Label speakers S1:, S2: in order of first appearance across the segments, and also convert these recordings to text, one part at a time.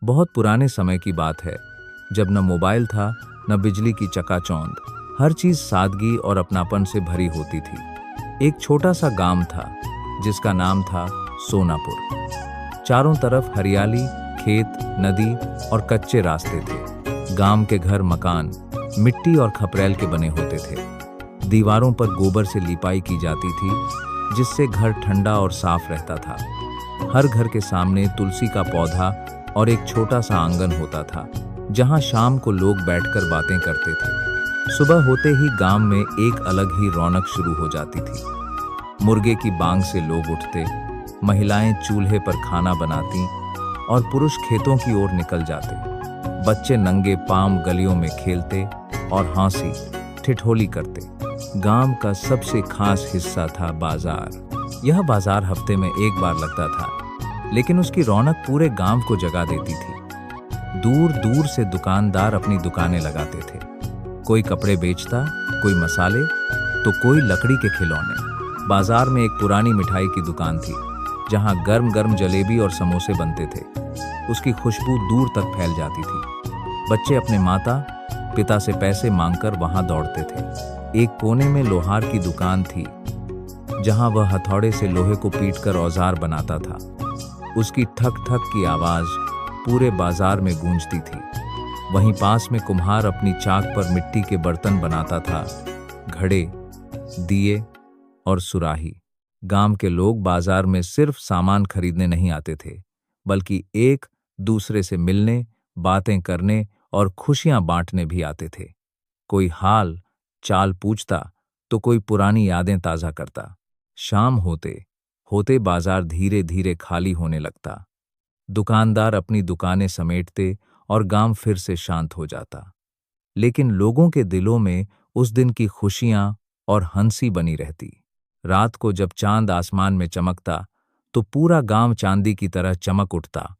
S1: बहुत पुराने समय की बात है, जब न मोबाइल था, न बिजली की चकाचौंध। हर चीज सादगी और अपनापन से भरी होती थी। एक छोटा सा गांव था, जिसका नाम था सोनापुर। चारों तरफ हरियाली, खेत, नदी और कच्चे रास्ते थे। गांव के घर मकान मिट्टी और खपरेल के बने होते थे। दीवारों पर गोबर से लिपाई की जाती थी, जिससे घर ठंडा और साफ रहता था। हर घर के सामने तुलसी का पौधा और एक छोटा सा आंगन होता था, जहां शाम को लोग बैठकर बातें करते थे। सुबह होते ही गांव में एक अलग ही रौनक शुरू हो जाती थी। मुर्गे की बांग से लोग उठते, महिलाएं चूल्हे पर खाना बनाती और पुरुष खेतों की ओर निकल जाते। बच्चे नंगे पांव गलियों में खेलते और हंसी ठिठोली करते। गांव का सबसे खास हिस्सा था बाजार। यह बाजार हफ्ते में एक बार लगता था, लेकिन उसकी रौनक पूरे गांव को जगा देती थी। दूर दूर से दुकानदार अपनी दुकानें लगाते थे। कोई कपड़े बेचता, कोई मसाले, तो कोई लकड़ी के खिलौने। बाजार में एक पुरानी मिठाई की दुकान थी, जहां गर्म गर्म जलेबी और समोसे बनते थे। उसकी खुशबू दूर तक फैल जाती थी। बच्चे अपने माता पिता से पैसे मांगकर वहां दौड़ते थे। एक कोने में लोहार की दुकान थी, जहां वह हथौड़े से लोहे को पीटकर औजार बनाता था। उसकी ठक ठक की आवाज पूरे बाजार में गूंजती थी। वहीं पास में कुम्हार अपनी चाक पर मिट्टी के बर्तन बनाता था, घड़े, दिए और सुराही। गांव के लोग बाजार में सिर्फ सामान खरीदने नहीं आते थे, बल्कि एक दूसरे से मिलने, बातें करने और खुशियां बांटने भी आते थे। कोई हाल चाल पूछता, तो कोई पुरानी यादें ताजा करता। शाम होते होते बाजार धीरे धीरे खाली होने लगता। दुकानदार अपनी दुकानें समेटते और गांव फिर से शांत हो जाता। लेकिन लोगों के दिलों में उस दिन की खुशियां और हंसी बनी रहती। रात को जब चांद आसमान में चमकता, तो पूरा गांव चांदी की तरह चमक उठता।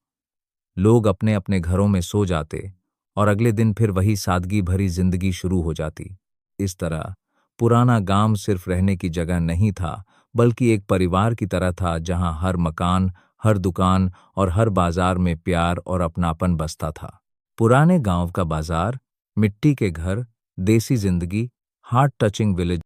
S1: लोग अपने अपने घरों में सो जाते और अगले दिन फिर वही सादगी भरी जिंदगी शुरू हो जाती। इस तरह पुराना गांव सिर्फ रहने की जगह नहीं था, बल्कि एक परिवार की तरह था, जहां हर मकान, हर दुकान और हर बाजार में प्यार और अपनापन बसता था। पुराने गांव का बाजार, मिट्टी के घर, देसी जिंदगी, हार्ट टचिंग विलेज।